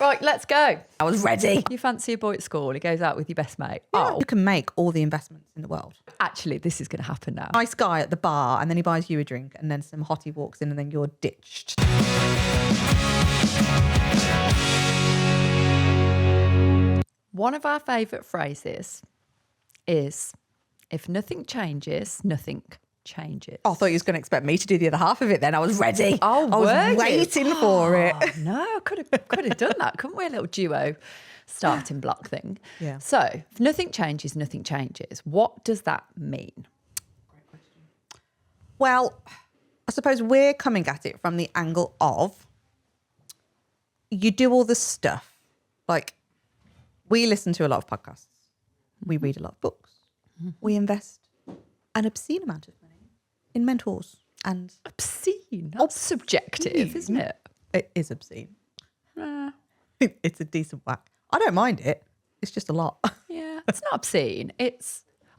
Right, let's go. I was ready. You fancy a boy at school, he goes out with your best mate. Yeah, Oh, you can make all the investments in the world. actually, this is going to happen now. Nice guy at the bar, and then he buys you a drink, and then some hottie walks in, and then you're ditched. One of our favourite phrases is, if nothing changes, nothing changes. Oh, I thought you was going to expect me to do the other half of it then. I was ready. Oh, I was were you? waiting for it. No, could have done that, couldn't we? A little duo starting block thing. Yeah. So, if nothing changes, nothing changes. What does that mean? Well, I suppose we're coming at it from the angle of you do all the stuff. Like, we listen to a lot of podcasts. We read a lot of books. We invest an obscene amount of money in mentors. And Obscene. That's subjective, isn't it? it is obscene. It's a decent whack. I don't mind it. It's just a lot. Yeah, it's not obscene. I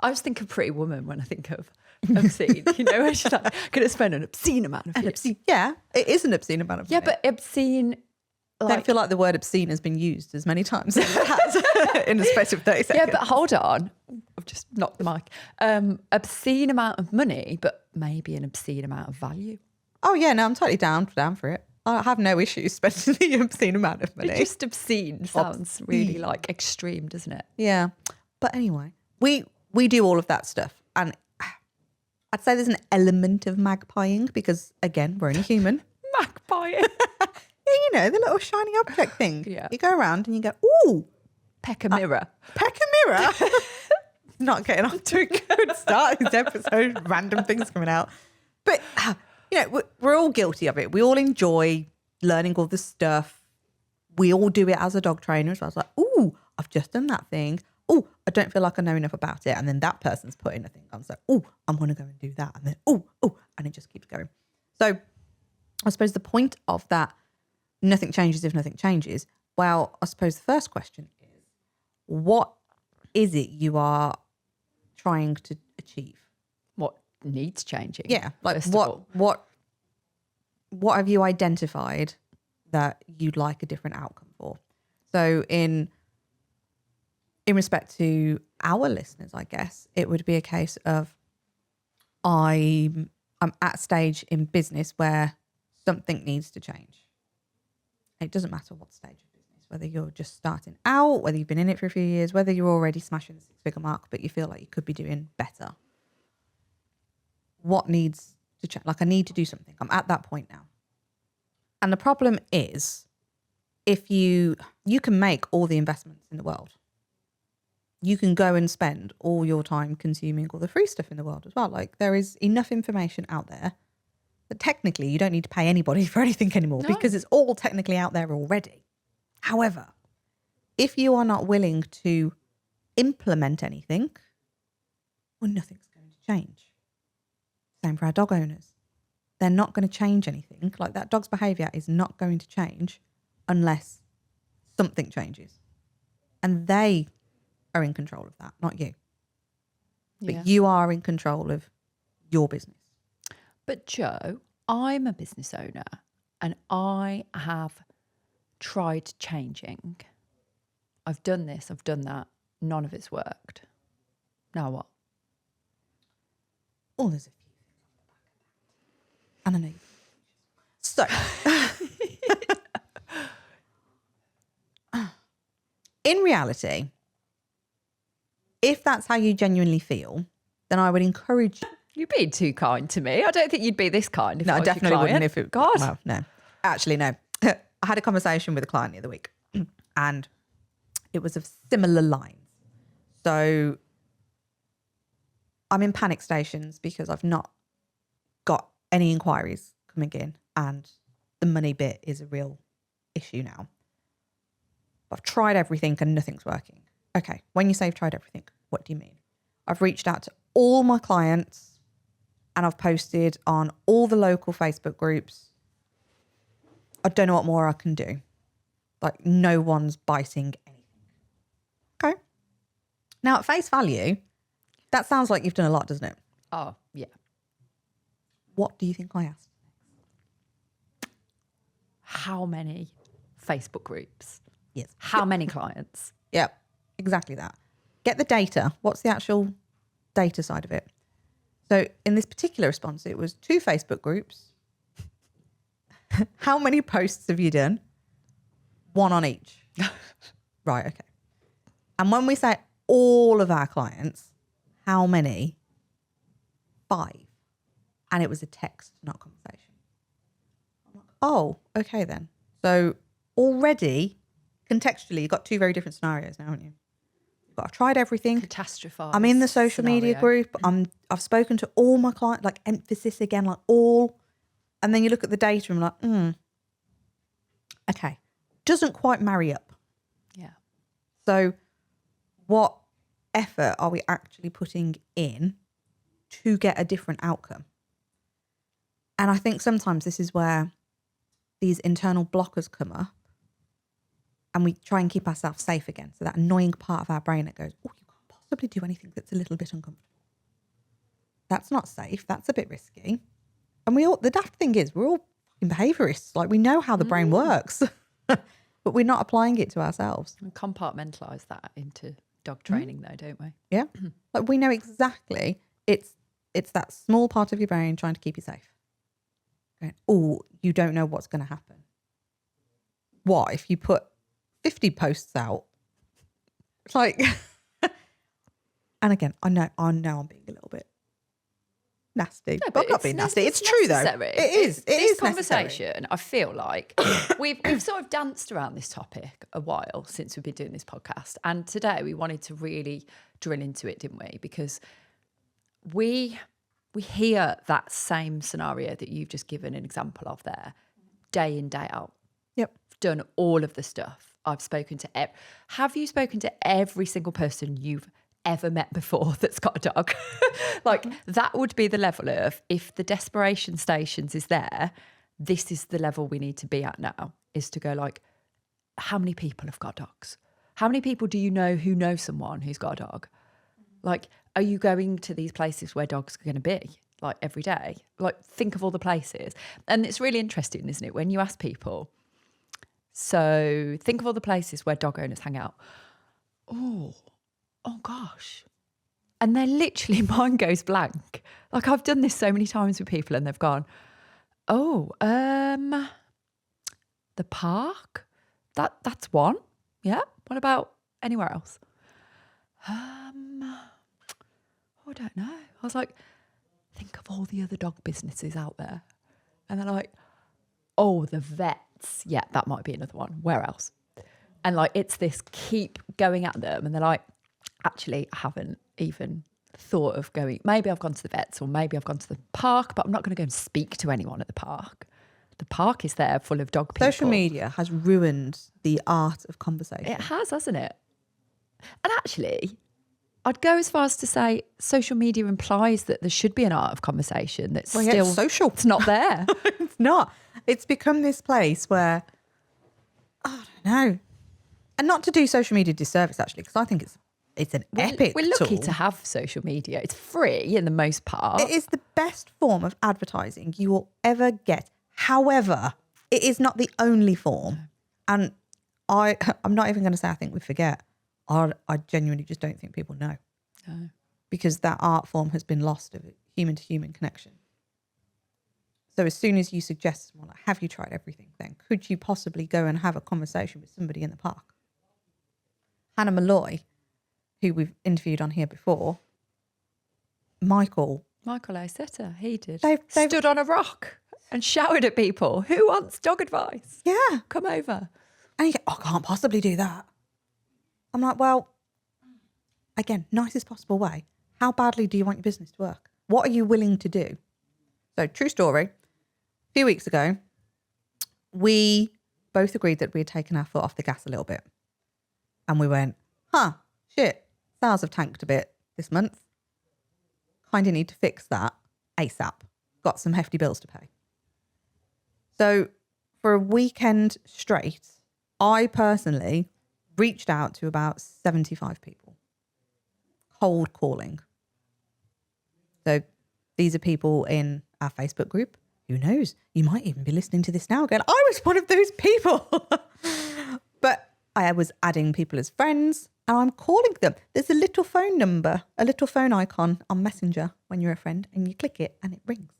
always think of Pretty Woman when I think of obscene. You know, where she's like, going to spend an obscene amount of years. Yeah, it is an obscene amount of money. Yeah, but obscene. I don't feel like the word obscene has been used as many times as it has in the space of 30 seconds. Yeah, but hold on. I've just knocked the mic. Obscene amount of money, but maybe an obscene amount of value. Oh, yeah, no, I'm totally down for it. I have no issues spending the obscene amount of money. It just obscene sounds really like extreme, doesn't it? Yeah. But anyway, we do all of that stuff. And I'd say there's an element of magpieing because, again, we're only human. Magpie. You know, the little shiny object thing. Yeah. You go around and you go, ooh. Peck a mirror. Peck a mirror. Not getting off to a good start. This episode, random things coming out. But, you know, we're all guilty of it. We all enjoy learning all this stuff. We all do it as a dog trainer. So I was like, ooh, I've just done that thing. Oh, I don't feel like I know enough about it. And then that person's putting a thing on. So, oh, I'm going to go and do that. And then, oh, and it just keeps going. So I suppose the point of that, nothing changes if nothing changes. Well, I suppose the first question is, what is it you are trying to achieve? What needs changing? Yeah, like what have you identified that you'd like a different outcome for? So in respect to our listeners, I guess it would be a case of I'm at a stage in business where something needs to change. It doesn't matter what stage of business, whether you're just starting out, whether you've been in it for a few years, whether you're already smashing the 6-figure mark, but you feel like you could be doing better. What needs to change? Like, I need to do something. I'm at that point now. And the problem is, if you can make all the investments in the world, you can go and spend all your time consuming all the free stuff in the world as well. Like, there is enough information out there that technically you don't need to pay anybody for anything anymore because it's all technically out there already. However, if you are not willing to implement anything, well, nothing's going to change. Same for our dog owners. They're not going to change anything. Like, that dog's behaviour is not going to change unless something changes. And they are in control of that, not you. But you are in control of your business. But Joe, I'm a business owner and I have tried changing. I've done this, I've done that. None of it's worked. Now what? Oh, there's a few things on the back of that. And I know. So, in reality, if that's how you genuinely feel, then I would encourage you. You're being too kind to me. I don't think you'd be this kind if No, I I was your definitely wouldn't client. if it... God. Well, no. Actually, no. I had a conversation with a client the other week and it was of similar lines. So I'm in panic stations because I've not got any inquiries coming in and the money bit is a real issue now. I've tried everything and nothing's working. Okay, when you say I've tried everything, what do you mean? I've reached out to all my clients and I've posted on all the local Facebook groups. I don't know what more I can do. Like, no one's biting anything. Okay. Now, at face value, that sounds like you've done a lot, doesn't it? Oh, yeah. What do you think I asked? How many Facebook groups? Yes. How many clients? Yeah, exactly that. Get the data. What's the actual data side of it? So in this particular response, it was 2 Facebook groups. How many posts have you done? 1 on each. Right, okay. And when we say all of our clients, how many? 5. And it was a text, not conversation. I'm like, oh, okay then. So already, contextually, you've got 2 very different scenarios now, haven't you? You've got, I've tried everything. Catastrophize. I'm in the social media group. I've spoken to all my clients, like emphasis again, like all. And then you look at the data and I'm like, okay. Doesn't quite marry up. Yeah. So what effort are we actually putting in to get a different outcome? And I think sometimes this is where these internal blockers come up and we try and keep ourselves safe again. So that annoying part of our brain that goes, oh, you can't possibly do anything that's a little bit uncomfortable. That's not safe. That's a bit risky. And the daft thing is we're all fucking behaviorists. Like we know how the brain works, but we're not applying it to ourselves. We compartmentalize that into dog training though, don't we? Yeah. Like we know exactly it's that small part of your brain trying to keep you safe. Going, oh, you don't know what's going to happen. What if you put 50 posts out? It's like, and again, I know I'm being a little bit nasty. No, but I'm not being nasty. It's true though. It is. This conversation, I feel like we've sort of danced around this topic a while since we've been doing this podcast. And today we wanted to really drill into it, didn't we? Because we hear that same scenario that you've just given an example of there, day in, day out. Yep. Done all of the stuff. I've spoken to have you spoken to every single person you've ever met before that's got a dog? Like that would be the level of, if the desperation stations is there, this is the level we need to be at now, is to go like, how many people have got dogs? How many people do you know who know someone who's got a dog? Like, are you going to these places where dogs are going to be like every day? Like think of all the places. And it's really interesting, isn't it? When you ask people, so think of all the places where dog owners hang out. Oh gosh. And then literally mine goes blank. Like I've done this so many times with people and they've gone, the park, that's one. Yeah. What about anywhere else? I don't know. I was like, think of all the other dog businesses out there. And they're like, oh, the vets. Yeah, that might be another one. Where else? And like, it's this keep going at them. And they're like, actually, I haven't even thought of going. Maybe I've gone to the vets or maybe I've gone to the park, but I'm not going to go and speak to anyone at the park. The park is there full of dog people. Social media has ruined the art of conversation. It has, hasn't it? And actually, I'd go as far as to say social media implies that there should be an art of conversation that's still it's social. It's not there. It's not. It's become this place where, I don't know. And not to do social media disservice, actually, because I think it's an epic We're lucky tool. to have social media. It's free in the most part. It is the best form of advertising you will ever get. However, it is not the only form. And I'm not even going to say I think we forget. I genuinely just don't think people know. No. Because that art form has been lost of human to human connection. So as soon as you suggest someone, like, have you tried everything then? Could you possibly go and have a conversation with somebody in the park? Hannah Malloy, who we've interviewed on here before, Michael O'Sitter, he did. They've stood on a rock and shouted at people, who wants dog advice? Yeah. Come over. And you go, I can't possibly do that. I'm like, well, again, nicest possible way. How badly do you want your business to work? What are you willing to do? So true story. A few weeks ago, we both agreed that we had taken our foot off the gas a little bit. And we went, shit, sales have tanked a bit this month. Kind of need to fix that ASAP. Got some hefty bills to pay. So for a weekend straight, I personally reached out to about 75 people. Cold calling. So these are people in our Facebook group. Who knows? You might even be listening to this now going, I was one of those people. But I was adding people as friends and I'm calling them. There's a little phone number, a little phone icon on Messenger when you're a friend and you click it and it rings.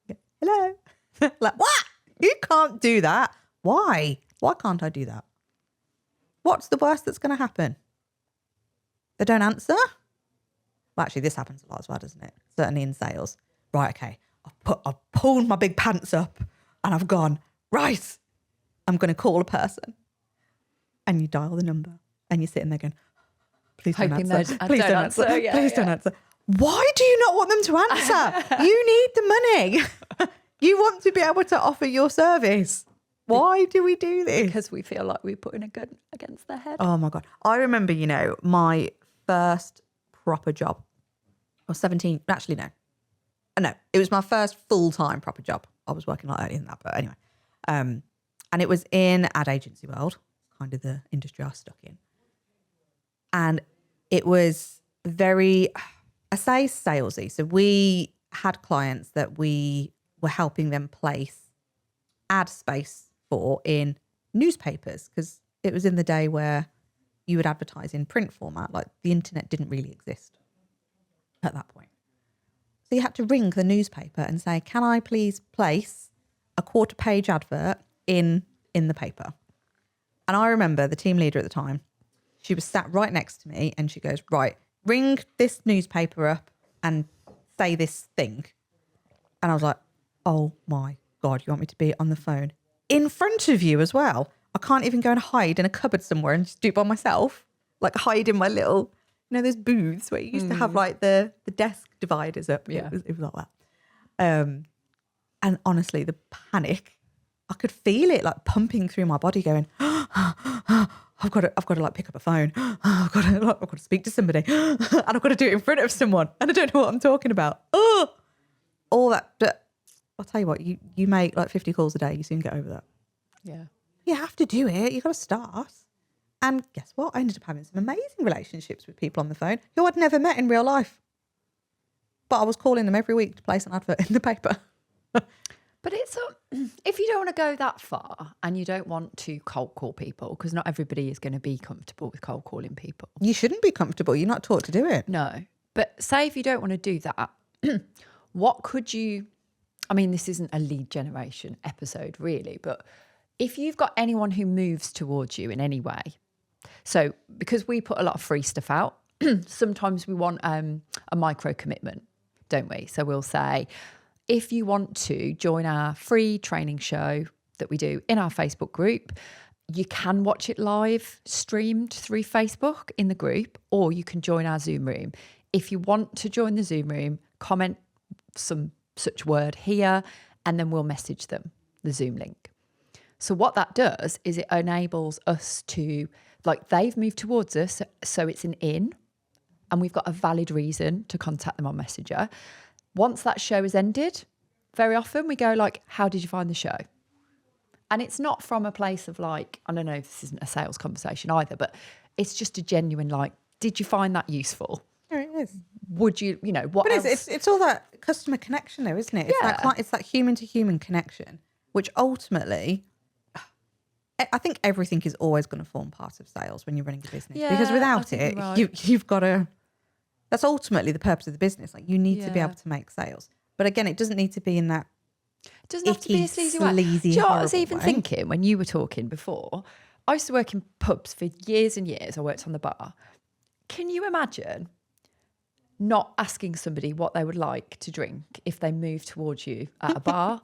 Yeah. Hello. Like, what? You can't do that. Why? Why can't I do that? What's the worst that's going to happen? They don't answer? Well, actually, this happens a lot as well, doesn't it? Certainly in sales. Right, okay. I've pulled my big pants up and I've gone, right, I'm going to call a person. And you dial the number and you're sitting there going, please don't answer. Please don't answer. Please don't answer. Why do you not want them to answer? You need the money. You want to be able to offer your service. Why do we do this? Because we feel like we're putting a gun against their head. Oh my God. I remember, my first proper job. I was 17. Actually, no. No, it was my first full-time proper job. I was working like earlier than that, but anyway. And it was in ad agency world, kind of the industry I was stuck in. And it was very, I say salesy. So we had clients that we were helping them place ad space for in newspapers, because it was in the day where you would advertise in print format. Like the internet didn't really exist at that point. So you had to ring the newspaper and say, can I please place a 1/4-page advert in the paper? And I remember the team leader at the time, she was sat right next to me and she goes, right, ring this newspaper up and say this thing. And I was like, oh my God, you want me to be on the phone in front of you as well? I can't even go and hide in a cupboard somewhere and just do it by myself. Like hide in my little, those booths where you used to have like the desk dividers up. Yeah. It was like that. And honestly, the panic, I could feel it like pumping through my body going, I've got to like pick up a phone. I've got to speak to somebody and I've got to do it in front of someone. And I don't know what I'm talking about. Oh, all that. But I'll tell you what, you make like 50 calls a day. You soon get over that. Yeah. You have to do it. You got to start. And guess what? I ended up having some amazing relationships with people on the phone who I'd never met in real life. But I was calling them every week to place an advert in the paper. But it's if you don't want to go that far and you don't want to cold call people, because not everybody is going to be comfortable with cold calling people. You shouldn't be comfortable. You're not taught to do it. No. But say if you don't want to do that, what could you, I mean, this isn't a lead generation episode really, but if you've got anyone who moves towards you in any way, so because we put a lot of free stuff out, sometimes we want a micro commitment, don't we? So we'll say, if you want to join our free training show that we do in our Facebook group, you can watch it live streamed through Facebook in the group, or you can join our Zoom room. If you want to join the Zoom room, comment some such word here, and then we'll message them the Zoom link. So what that does is it enables us to, like, they've moved towards us, so it's an in, and we've got a valid reason to contact them on Messenger. Once that show is ended, very often we go like, how did you find the show? And it's not from a place of like, I don't know, this isn't a sales conversation either, but it's just a genuine like, did you find that useful? There it is. Would you, what but else? It's all that customer connection though, isn't it? It's that human to human connection, which ultimately, I think everything is always going to form part of sales when you're running a business. Yeah, because without I it, think you're right. you've got to, that's ultimately the purpose of the business. Like you need to be able to make sales. But again, it doesn't need to be in that It doesn't have to be a sleazy way. Do you know what I was even thinking when you were talking before? I used to work in pubs for years and years. I worked on the bar. Can you imagine not asking somebody what they would like to drink if they move towards you at a bar?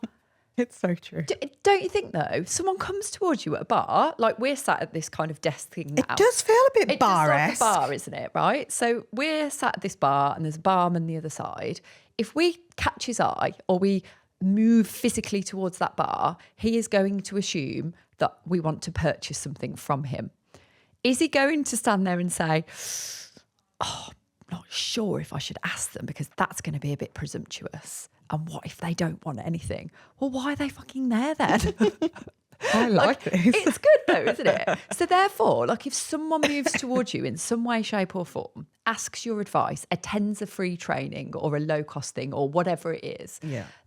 It's so true. Don't you think though? Someone comes towards you at a bar, like we're sat at this kind of desk thing now. It does feel a bit bar-esque. It's like a bar, isn't it? Right? So we're sat at this bar and there's a barman the other side. If we catch his eye or we move physically towards that bar, he is going to assume that we want to purchase something from him. Is he going to stand there and say, oh, I'm not sure if I should ask them because that's going to be a bit presumptuous? And what if they don't want anything? Well, why are they fucking there then? I like this. It's good though, isn't it? So therefore, like if someone moves towards you in some way, shape or form, asks your advice, attends a free training or a low cost thing or whatever it is,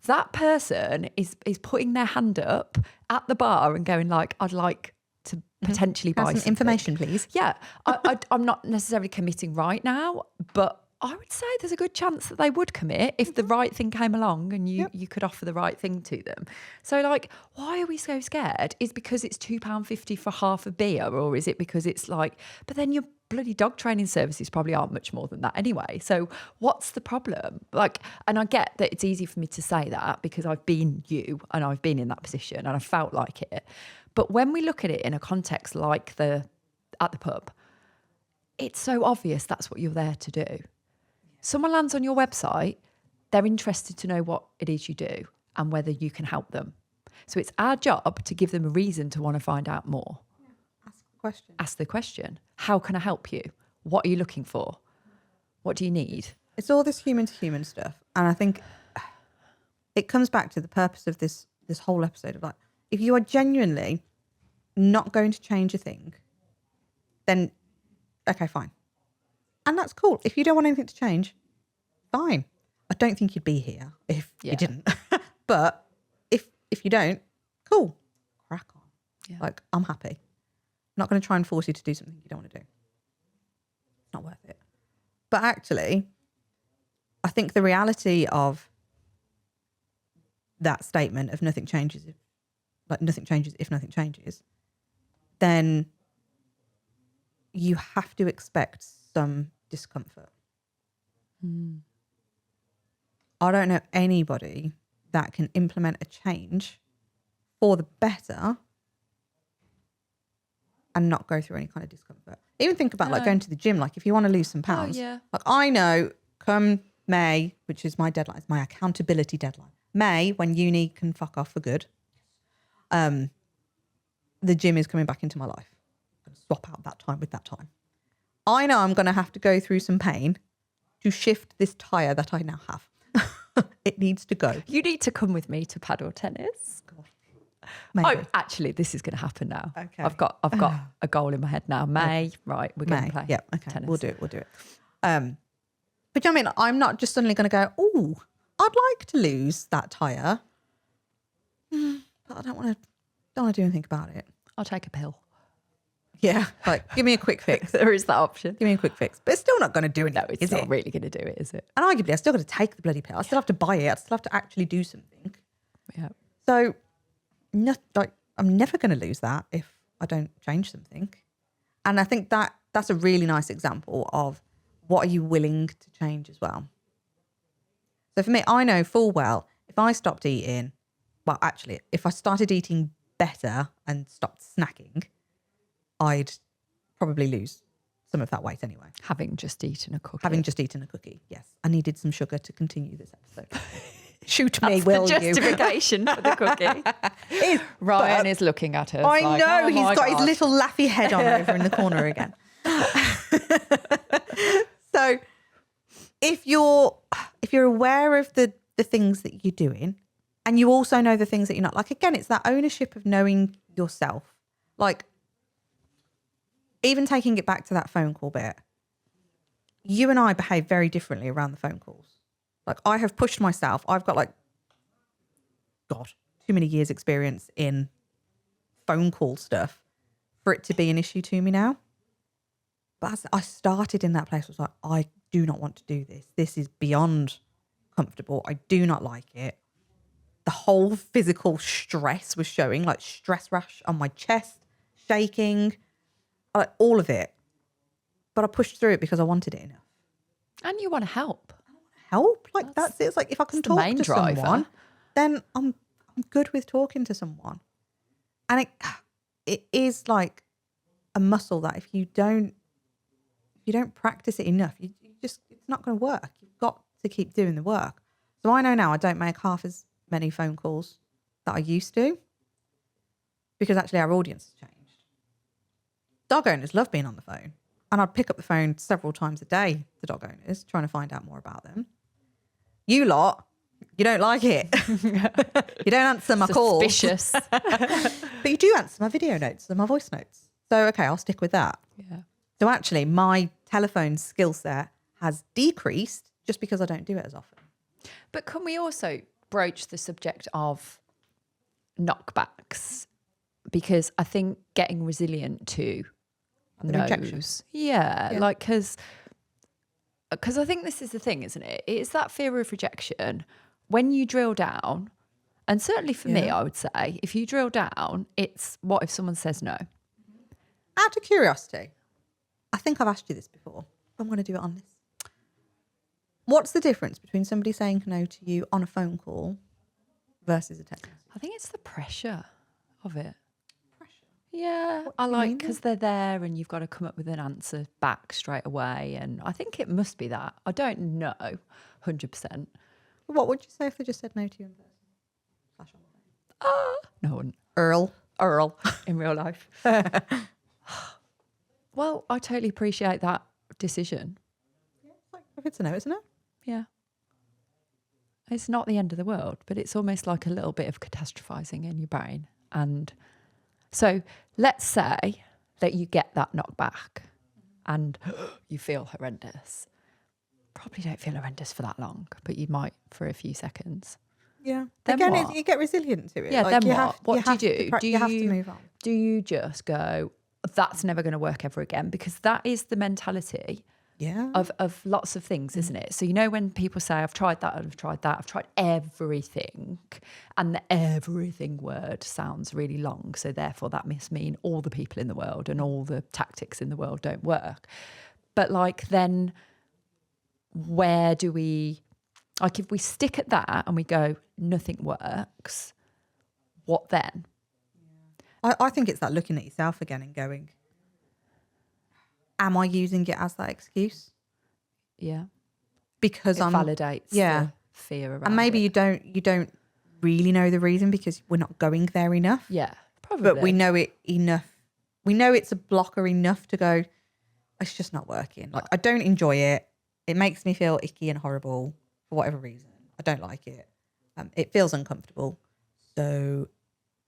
that person is putting their hand up at the bar and going like, I'd like to potentially Have buy some something. information, please. Yeah, I'm not necessarily committing right now, but I would say there's a good chance that they would commit if the right thing came along and you could offer the right thing to them. So, like, why are we so scared? Is because it's £2.50 for half a beer, or is it because it's like, but then your bloody dog training services probably aren't much more than that anyway. So what's the problem? Like, and I get that it's easy for me to say that because I've been you and I've been in that position and I felt like it. But when we look at it in a context like at the pub, it's so obvious that's what you're there to do. Someone lands on your website, they're interested to know what it is you do and whether you can help them. So it's our job to give them a reason to want to find out more. Ask the question. How can I help you? What are you looking for? What do you need? It's all this human to human stuff. And I think it comes back to the purpose of this whole episode of like, if you are genuinely not going to change a thing, then okay, fine. And that's cool. If you don't want anything to change, fine. I don't think you'd be here if you didn't. But if you don't, cool. Crack on. Yeah. Like, I'm happy. I'm not going to try and force you to do something you don't want to do. It's not worth it. But actually, I think the reality of that statement of nothing changes if nothing changes, then you have to expect some discomfort. I don't know anybody that can implement a change for the better and not go through any kind of discomfort. Even think about like going to the gym. Like if you want to lose some pounds, like I know come May, which is my deadline, it's my accountability deadline. May, when uni can fuck off for good, the gym is coming back into my life. I'm going to swap out that time with that time. I know I'm going to have to go through some pain to shift this tire that I now have. It needs to go. You need to come with me to paddle tennis. God. Maybe. Oh, actually, this is going to happen now. Okay. I've got a goal in my head now. May, right? We're going to play. Yeah. Okay. Tennis. We'll do it. But do you know what I mean? I'm not just suddenly going to go, oh, I'd like to lose that tire, but I don't want to do anything about it. I'll take a pill. Yeah, like give me a quick fix. There is that option. Give me a quick fix, but it's still not going to do anything. No, it's not really going to do it, is it? And arguably, I still got to take the bloody pill. I still have to buy it. I still have to actually do something. Yeah. So, I'm never going to lose that if I don't change something. And I think that's a really nice example of what are you willing to change as well. So for me, I know full well if I stopped eating, well, actually, if I started eating better and stopped snacking, I'd probably lose some of that weight anyway. Having just eaten a cookie. Yes. I needed some sugar to continue this episode. Shoot me, That's will the you? justification for the cookie. Ryan is looking at us. I like, know, oh he's got God. his little laughy head on over in the corner again. So if you're aware of the things that you're doing and you also know the things that you're not, like, again, it's that ownership of knowing yourself. Like, even taking it back to that phone call bit, you and I behave very differently around the phone calls. Like, I have pushed myself. I've got too many years experience in phone call stuff for it to be an issue to me now. But as I started in that place, I was like, I do not want to do this. This is beyond comfortable. I do not like it. The whole physical stress was showing, like stress rash on my chest, shaking, like all of it. But I pushed through it because I wanted it enough. And you want to help. Help? Like that's it. It's like if I can talk to someone, then I'm good with talking to someone. And it is like a muscle that if you don't practice it enough, you just, it's not going to work. You've got to keep doing the work. So I know now I don't make half as many phone calls that I used to because actually our audience has changed. Dog owners love being on the phone. And I'd pick up the phone several times a day, the dog owners, trying to find out more about them. You lot, you don't like it. You don't answer my calls. Suspicious. But you do answer my video notes and my voice notes. So, okay, I'll stick with that. Yeah. So actually, my telephone skill set has decreased just because I don't do it as often. But can we also broach the subject of knockbacks? because I think getting resilient to The rejection. no's. Yeah. Like, because I think this is the thing, isn't it? It's that fear of rejection. When you drill down, and certainly for me, I would say, if you drill down, it's what if someone says no? Out of curiosity, I think I've asked you this before. I'm going to do it on this. What's the difference between somebody saying no to you on a phone call versus a text message? I think it's the pressure of it. Pressure. Yeah, What I do you like mean because they're there and you've got to come up with an answer back straight away. And I think it must be that. I don't know 100%. What would you say if they just said no to you in person? Flash on the phone. No one. Earl. In real life. Well, I totally appreciate that decision. Yeah, like, if it's a no, it's a no. Yeah. It's not the end of the world, but it's almost like a little bit of catastrophizing in your brain. And so let's say that you get that knockback and you feel horrendous. Probably don't feel horrendous for that long, but you might for a few seconds. Yeah. Then Again, what? you get resilient to it. Yeah, Like, then you what? What do you do? You have to move on. Do you just go, that's never going to work ever again? Because that is the mentality Yeah. of lots of things, isn't it? So, you know, when people say, I've tried that, I've tried that, I've tried everything, and the everything word sounds really long. So therefore that must mean all the people in the world and all the tactics in the world don't work. But like, then where do we, like if we stick at that and we go, nothing works, what then? I think it's that looking at yourself again and going, am I using it as that excuse? Yeah. Because It I'm validates the fear around and maybe it. you don't really know the reason because we're not going there enough. Yeah, probably. But we know it enough. We know it's a blocker enough to go, it's just not working. Like, I don't enjoy it. It makes me feel icky and horrible for whatever reason. I don't like it. It feels uncomfortable. So,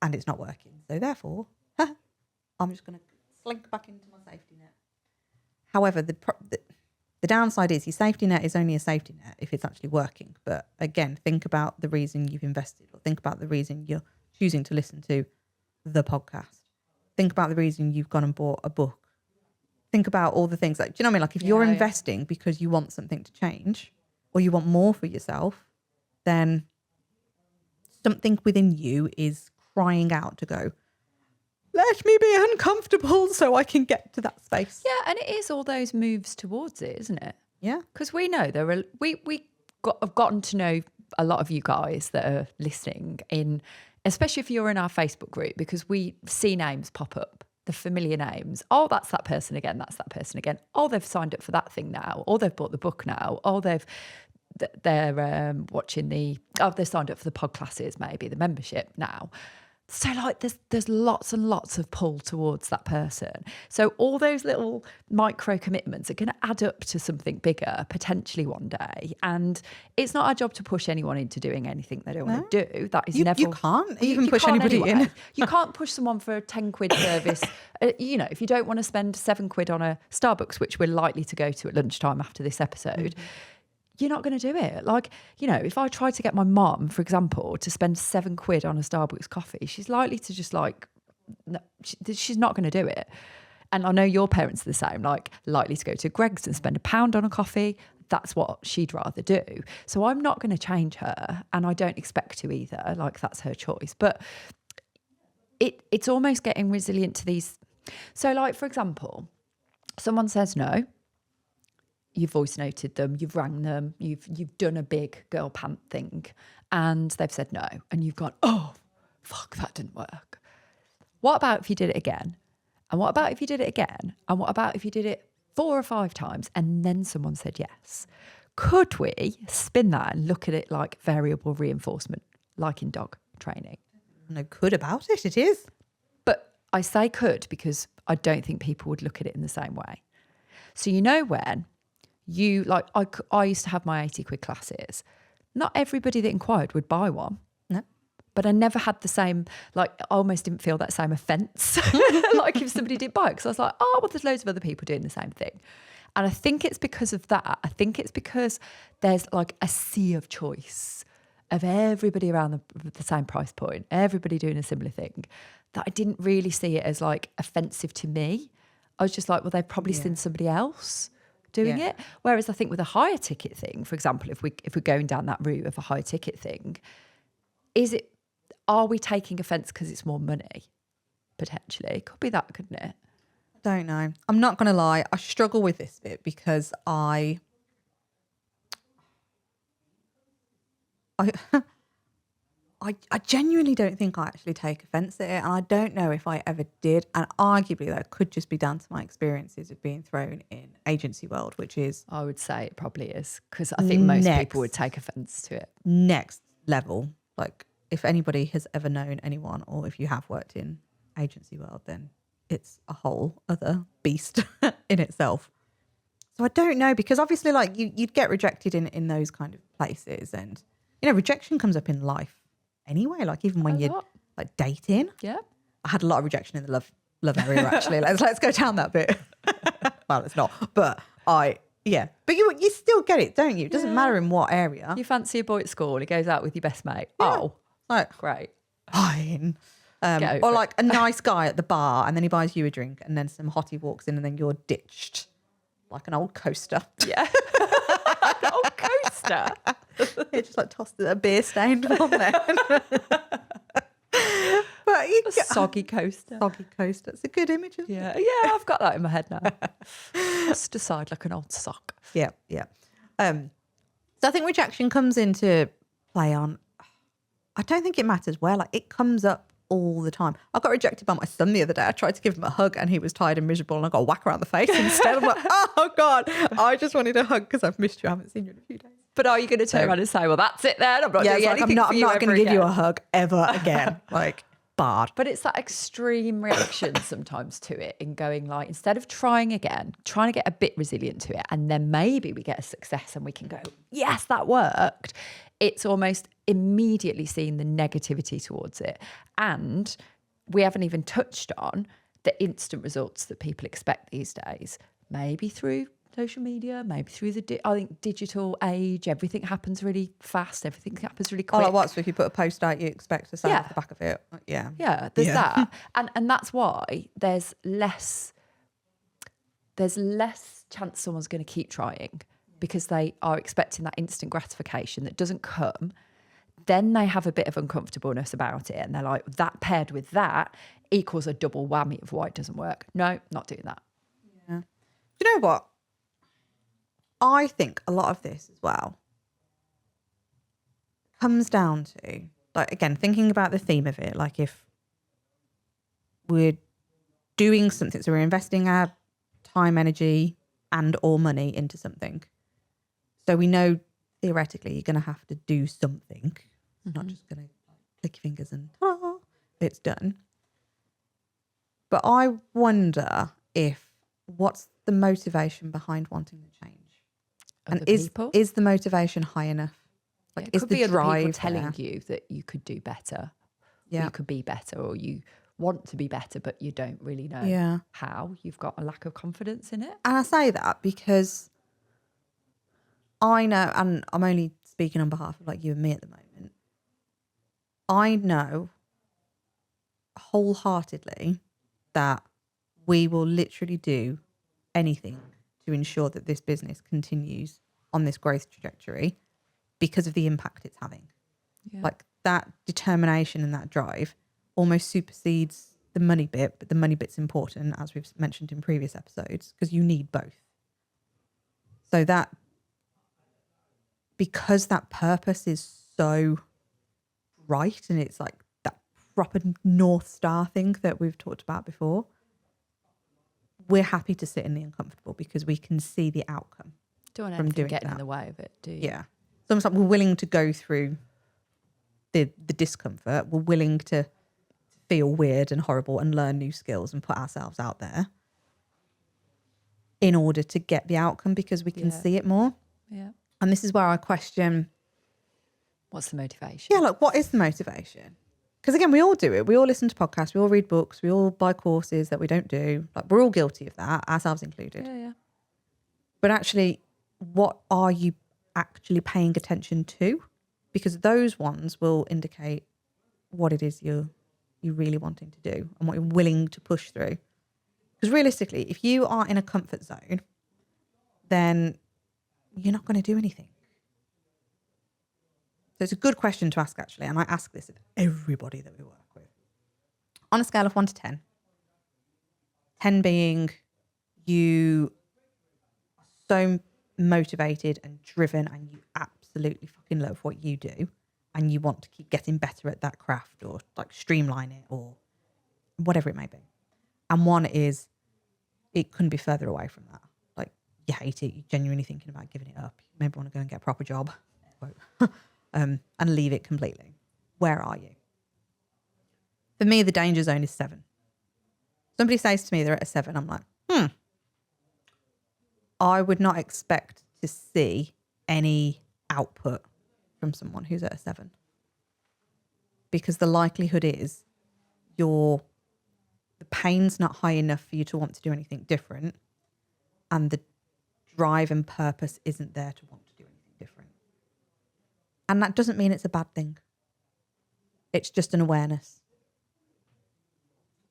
and it's not working. So therefore, I'm just going to slink back into my safety net. However, the downside is your safety net is only a safety net if it's actually working. But again, think about the reason you've invested, or think about the reason you're choosing to listen to the podcast. Think about the reason you've gone and bought a book. Think about all the things like, do you know what I mean? Like if you're investing because you want something to change or you want more for yourself, then something within you is crying out to go, let me be uncomfortable so I can get to that space. Yeah, and it is all those moves towards it, isn't it? Yeah. Because we know have gotten to know a lot of you guys that are listening in, especially if you're in our Facebook group, because we see names pop up, the familiar names. Oh, that's that person again. That's that person again. Oh, they've signed up for that thing now. Or they've bought the book now. Oh, they're watching they've signed up for the pod classes, maybe the membership now. So like there's lots and lots of pull towards that person. So all those little micro commitments are going to add up to something bigger potentially one day. And it's not our job to push anyone into doing anything they don't want to do. That is never. You can't even you push can't anybody anyway. in. You can't push someone for a 10 quid service. If you don't want to spend 7 quid on a Starbucks, which we're likely to go to at lunchtime after this episode. You're not going to do it. Like, if I try to get my mum, for example, to spend 7 quid on a Starbucks coffee, she's likely to just no, she's not going to do it. And I know your parents are the same, like likely to go to Greg's and spend £1 on a coffee. That's what she'd rather do. So I'm not going to change her, and I don't expect to either. Like, that's her choice. But it's almost getting resilient to these. So like, for example, someone says no. You've voice noted them, you've rang them, you've done a big girl pant thing, and they've said no, and you've gone, oh, fuck, that didn't work. What about if you did it again? And what about if you did it again? And what about if you did it 4 or 5 times and then someone said yes? Could we spin that and look at it like variable reinforcement, like in dog training? No good about it. It is. But I say could because I don't think people would look at it in the same way. So when I used to have my 80 quid classes. Not everybody that inquired would buy one. No. But I never had the same, I almost didn't feel that same offence. Like if somebody did buy it, because I was like, oh, well, there's loads of other people doing the same thing. And I think it's because of that. I think it's because there's like a sea of choice of everybody around the same price point, everybody doing a similar thing. that I didn't really see it as like offensive to me. I was just like, well, they've probably seen somebody else doing it. Whereas I think with a higher ticket thing, for example, if we're going down that route of a higher ticket thing, are we taking offence because it's more money? Potentially. Could be that, couldn't it? I don't know. I'm not going to lie. I struggle with this bit because I genuinely don't think I actually take offence at it, and I don't know if I ever did. And arguably, that could just be down to my experiences of being thrown in agency world, which is I would say it probably is, because I think most people would take offence to it. Next level. Like, if anybody has ever known anyone, or if you have worked in agency world, then it's a whole other beast in itself. So I don't know, because obviously, like, you'd get rejected in those kind of places, and rejection comes up in life anyway, like even when you're like dating. Yeah. I had a lot of rejection in the love area actually. let's go down that bit. Well, it's not, but but you still get it, don't you? It doesn't matter in what area. You fancy a boy at school and he goes out with your best mate. Oh, like great. Fine. Or like a nice guy at the bar, and then he buys you a drink, and then some hottie walks in, and then you're ditched like an old coaster. Yeah. An old coaster. It just like tossed a beer stained one there. But A soggy coaster. Soggy coaster. It's a good image, isn't it? Yeah, I've got that in my head now. Just aside like an old sock. Yeah. So I think rejection comes into play on. I don't think it matters where. Like, it comes up all the time. I got rejected by my son the other day. I tried to give him a hug, and he was tired and miserable, and I got a whack around the face instead. I'm like, oh God, I just wanted a hug because I've missed you. I haven't seen you in a few days. But are you going to turn around and say, well, that's it then? I'm not doing anything I'm for you not going to give you a again. hug ever again. Like, barred. But it's that extreme reaction sometimes to it, in going like, instead of trying again, trying to get a bit resilient to it, and then maybe we get a success and we can go, yes, that worked. It's almost immediately seeing the negativity towards it. And we haven't even touched on the instant results that people expect these days, maybe through social media, maybe through I think digital age. Everything happens really fast. Everything happens really quick. Oh, like what? So if you put a post out, you expect to say off the back of it. Yeah. Yeah, there's that. And that's why there's less chance someone's going to keep trying, because they are expecting that instant gratification that doesn't come. Then they have a bit of uncomfortableness about it, and they're like, that paired with that equals a double whammy of why it doesn't work. No, not doing that. Yeah. Do you know what? I think a lot of this as well comes down to, like, again, thinking about the theme of it, like if we're doing something, so we're investing our time, energy, and or money into something. So we know theoretically you're going to have to do something. It's not just going to click your fingers and it's done. But I wonder what's the motivation behind wanting the change? And is the motivation high enough? Like, it is could the be other drive people telling there? you that you could do better. Yeah. You could be better, or you want to be better, but you don't really know how. You've got a lack of confidence in it. And I say that because I know, and I'm only speaking on behalf of like you and me at the moment, I know wholeheartedly that we will literally do anything to ensure that this business continues on this growth trajectory because of the impact it's having. Yeah. Like, that determination and that drive almost supersedes the money bit, but the money bit's important, as we've mentioned in previous episodes, because you need both. So that, because that purpose is so right, and it's like that proper North Star thing that we've talked about before, we're happy to sit in the uncomfortable because we can see the outcome. Don't want anything getting in the way of it, do you? Yeah. So it's like we're willing to go through the discomfort. We're willing to feel weird and horrible and learn new skills and put ourselves out there in order to get the outcome, because we can see it more. Yeah. And this is where I question, what's the motivation? Yeah, like, what is the motivation? Because again, we all do it. We all listen to podcasts. We all read books. We all buy courses that we don't do. Like, we're all guilty of that, ourselves included. Yeah. But actually, what are you actually paying attention to? Because those ones will indicate what it is you're you're really wanting to do and what you're willing to push through. Because realistically, if you are in a comfort zone, then you're not going to do anything. So it's a good question to ask, actually. And I ask this of everybody that we work with. On a scale of 1 to 10, 10 being you are so motivated and driven and you absolutely fucking love what you do and you want to keep getting better at that craft or like streamline it or whatever it may be. And 1 is it couldn't be further away from that. Like you hate it, you're genuinely thinking about giving it up. You maybe want to go and get a proper job and leave it completely. Where are you? For me, the danger zone is 7. Somebody says to me they're at a 7, I'm like, I would not expect to see any output from someone who's at a 7. Because the likelihood is the pain's not high enough for you to want to do anything different. And the drive and purpose isn't there to want to do anything different. And that doesn't mean it's a bad thing. It's just an awareness.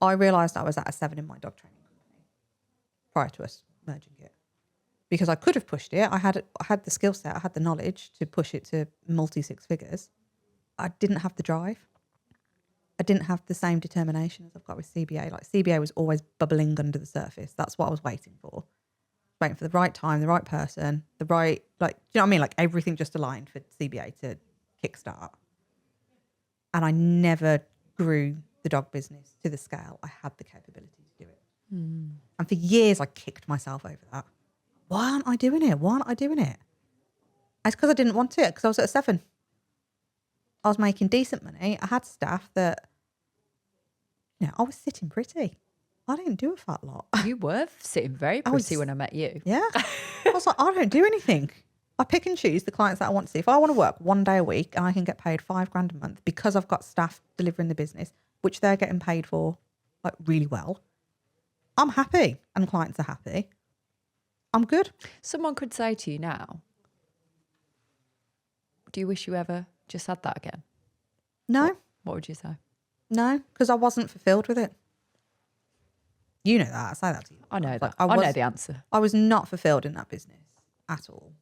I realised I was at a 7 in my dog training company prior to us merging it. Because I could have pushed it. I had the skill set, I had the knowledge to push it to multi-6 figures. I didn't have the drive. I didn't have the same determination as I've got with CBA. Like CBA was always bubbling under the surface. That's what I was waiting for. Waiting for the right time, the right person, the right, like, do you know what I mean? Like everything just aligned for CBA to kickstart. And I never grew the dog business to the scale I had the capability to do it. And for years I kicked myself over that. Why aren't I doing it? Why aren't I doing it? It's because I didn't want it, because I was at a 7. I was making decent money. I had staff that, I was sitting pretty. I didn't do a fat lot. You were sitting very pretty when I met you. Yeah. I was like, I don't do anything. I pick and choose the clients that I want to see. If I want to work 1 day a week and I can get paid $5,000 a month because I've got staff delivering the business, which they're getting paid for like really well, I'm happy and clients are happy. I'm good. Someone could say to you now, do you wish you ever just had that again? No. What would you say? No, because I wasn't fulfilled with it. You know that. I say that to you. I know that. Like, I know the answer. I was not fulfilled in that business at all.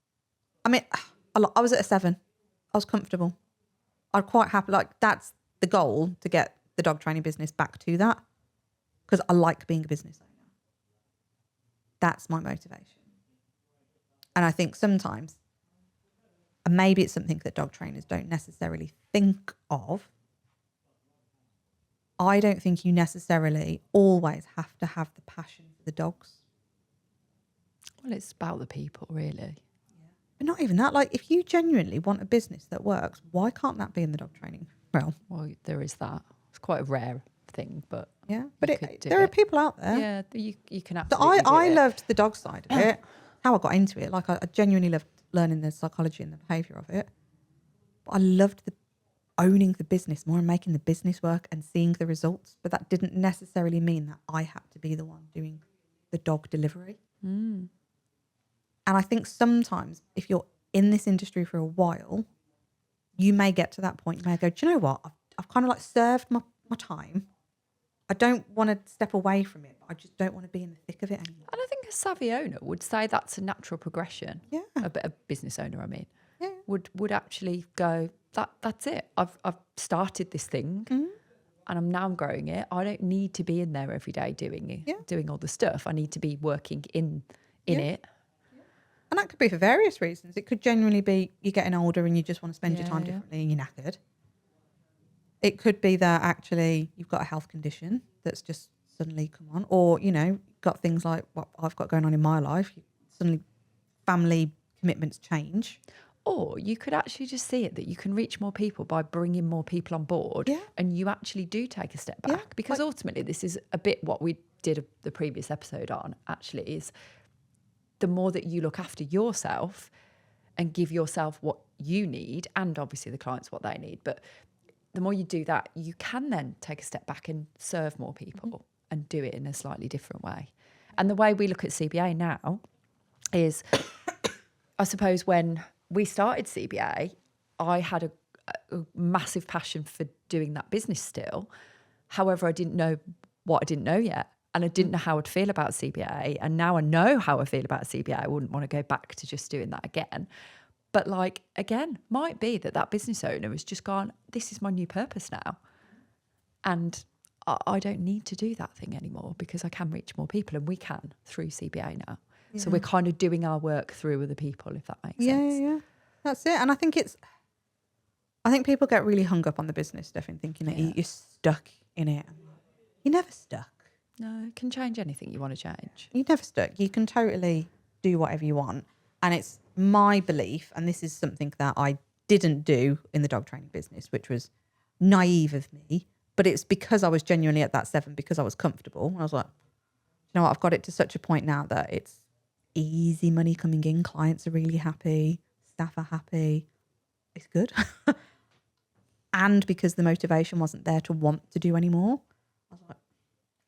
I mean, I was at a 7. I was comfortable. I'm quite happy. Like that's the goal, to get the dog training business back to that, because I like being a business owner. That's my motivation. And I think sometimes, and maybe it's something that dog trainers don't necessarily think of, I don't think you necessarily always have to have the passion for the dogs. Well, it's about the people, really. But not even that. Like, if you genuinely want a business that works, why can't that be in the dog training realm? Well, there is that. It's quite a rare thing, but yeah. But there are people out there. Yeah, you can So absolutely do I it. loved the dog side of it. How I got into it. Like, I genuinely loved learning the psychology and the behaviour of it. But I loved owning the business more and making the business work and seeing the results. But that didn't necessarily mean that I had to be the one doing the dog delivery. And I think sometimes if you're in this industry for a while, you may get to that point. You may go, do you know what? I've kind of like served my time. I don't want to step away from it, but I just don't want to be in the thick of it anymore. And I think a savvy owner would say that's a natural progression. Yeah. A business owner, I mean, Yeah. would actually go, that's it. I've started this thing and I'm now growing it. I don't need to be in there every day doing all the stuff. I need to be working in it. And that could be for various reasons. It could genuinely be you're getting older and you just want to spend your time differently and you're knackered. It could be that actually you've got a health condition that's just suddenly come on, or, got things like what I've got going on in my life. Suddenly family commitments change. Or you could actually just see it that you can reach more people by bringing more people on board, and you actually do take a step back, because ultimately this is a bit what we did the previous episode on, actually, is the more that you look after yourself and give yourself what you need, and obviously the clients what they need, but the more you do that, you can then take a step back and serve more people and do it in a slightly different way. And the way we look at CBA now is, I suppose when we started CBA, I had a massive passion for doing that business still, However, I didn't know what I didn't know yet. And I didn't know how I'd feel about CBA. And now I know how I feel about CBA. I wouldn't want to go back to just doing that again. But like, again, might be that business owner has just gone, this is my new purpose now. And I don't need to do that thing anymore because I can reach more people, and we can through CBA now. Yeah. So we're kind of doing our work through other people, if that makes sense. Yeah. That's it. And I think people get really hung up on the business stuff and thinking that you're stuck in it. You're never stuck. No, it can change anything you want to change. You're never stuck. You can totally do whatever you want. And it's my belief, and this is something that I didn't do in the dog training business, which was naive of me, but it's because I was genuinely at that 7 because I was comfortable. I was like, you know what, I've got it to such a point now that it's easy money coming in. Clients are really happy. Staff are happy. It's good. And because the motivation wasn't there to want to do any more, I was like,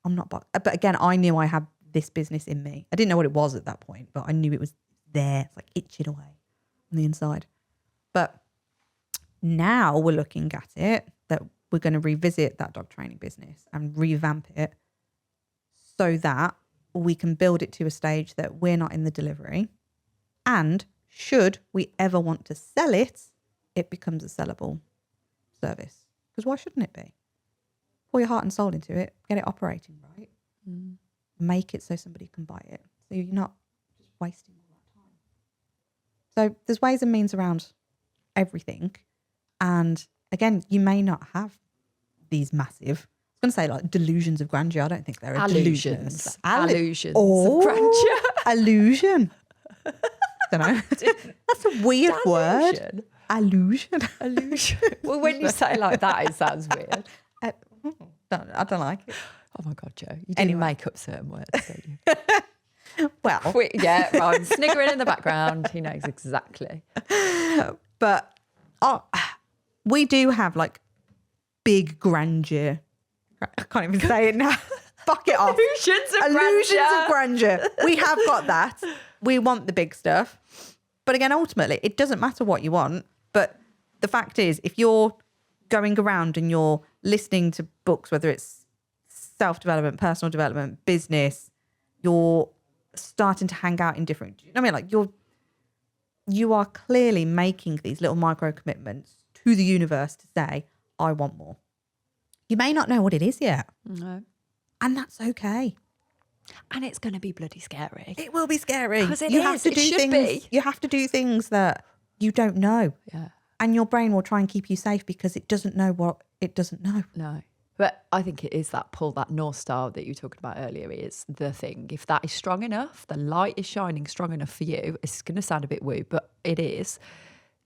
I'm not. But again, I knew I had this business in me. I didn't know what it was at that point, but I knew it was there. It's like itching away on the inside. But now we're looking at it that we're going to revisit that dog training business and revamp it so that we can build it to a stage that we're not in the delivery. And should we ever want to sell it, it becomes a sellable service. Because why shouldn't it be? Pour your heart and soul into it, get it operating right, make it so somebody can buy it. So you're not just wasting all that time. So there's ways and means around everything. And again, you may not have these massive, I was going to say like delusions of grandeur. I don't think they're delusions. Illusions of grandeur. Illusion. Don't know. That's a weird word. Illusion. Well, when you say it like that, it sounds weird. I don't like it. Oh my God, Joe. You didn't make up certain words, don't you? Well. Ryan sniggering in the background. He knows exactly. But we do have like big grandeur. I can't even say it now. Fuck it off. Illusions of grandeur. We have got that. We want the big stuff. But again, ultimately, it doesn't matter what you want. But the fact is, if you're going around and you're listening to books, whether it's self-development, personal development, business, you're starting to hang out in different, I mean, like you are clearly making these little micro commitments to the universe to say, I want more. You may not know what it is yet. No. And that's okay. And it's going to be bloody scary. It will be scary. Because you have to do things. You have to do things that you don't know. Yeah. And your brain will try and keep you safe because it doesn't know what it doesn't know. No. But I think it is that pull, that North Star that you were talking about earlier is the thing. If that is strong enough, the light is shining strong enough for you, it's going to sound a bit woo, but it is,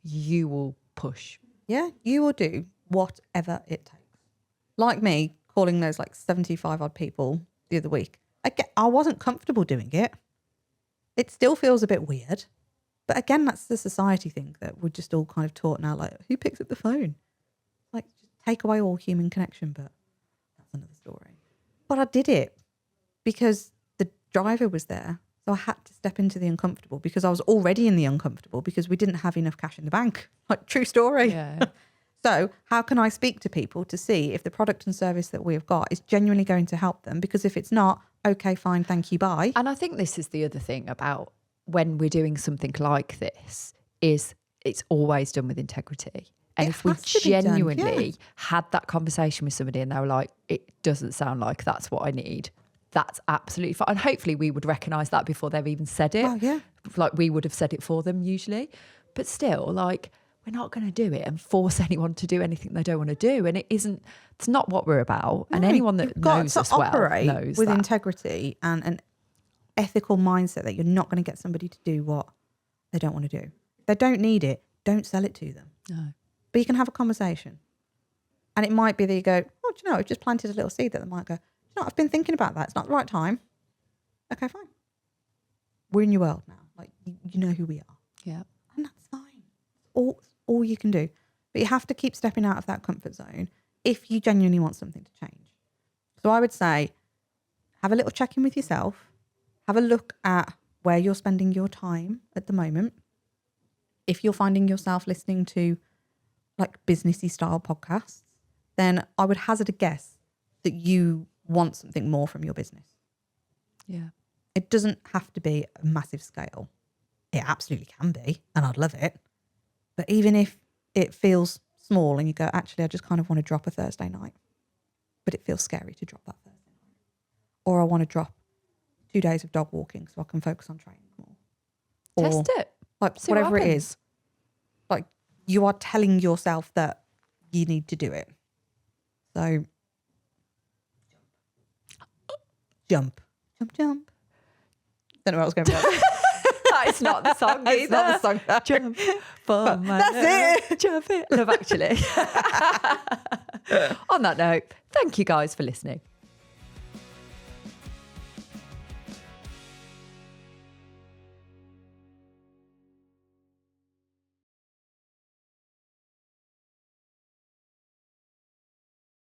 you will push. Yeah, you will do whatever it takes. Like me calling those like 75 odd people the other week. I wasn't comfortable doing it. It still feels a bit weird. But again, that's the society thing that we're just all kind of taught now, like, who picks up the phone? Like, just take away all human connection, but that's another story. But I did it because the driver was there. So I had to step into the uncomfortable because I was already in the uncomfortable because we didn't have enough cash in the bank. Like, true story. Yeah. So how can I speak to people to see if the product and service that we've got is genuinely going to help them? Because if it's not, okay, fine, thank you, bye. And I think this is the other thing about when we're doing something like this is it's always done with integrity. And if we genuinely had that conversation with somebody and they were like, it doesn't sound like that's what I need, that's absolutely fine. And hopefully we would recognise that before they've even said it. Oh, yeah. Like we would have said it for them usually. But still, like, we're not going to do it and force anyone to do anything they don't want to do. And it's not what we're about. No, and anyone that knows us well knows with that. Integrity and an ethical mindset that you're not going to get somebody to do what they don't want to do. If they don't need it, don't sell it to them. No. But you can have a conversation. And it might be that you go, oh, do you know, I've just planted a little seed that they might go, you know, I've been thinking about that. It's not the right time. Okay, fine. We're in your world now. Like, you know who we are. Yeah. And that's fine. All you can do. But you have to keep stepping out of that comfort zone if you genuinely want something to change. So I would say, have a little check-in with yourself. Have a look at where you're spending your time at the moment. If you're finding yourself listening to like businessy style podcasts, then I would hazard a guess that you want something more from your business. Yeah. It doesn't have to be a massive scale. It absolutely can be, and I'd love it. But even if it feels small and you go, actually, I just kind of want to drop a Thursday night, but it feels scary to drop that Thursday night. Or I want to drop 2 days of dog walking so I can focus on training more. Or Test it. like See what whatever it happens. is. Like you are telling yourself that you need to do it. So jump. Don't know where I was going with that. It's not the song either. It's not the song. Jump for my That's love. Jump it. Love Actually. On that note, thank you guys for listening.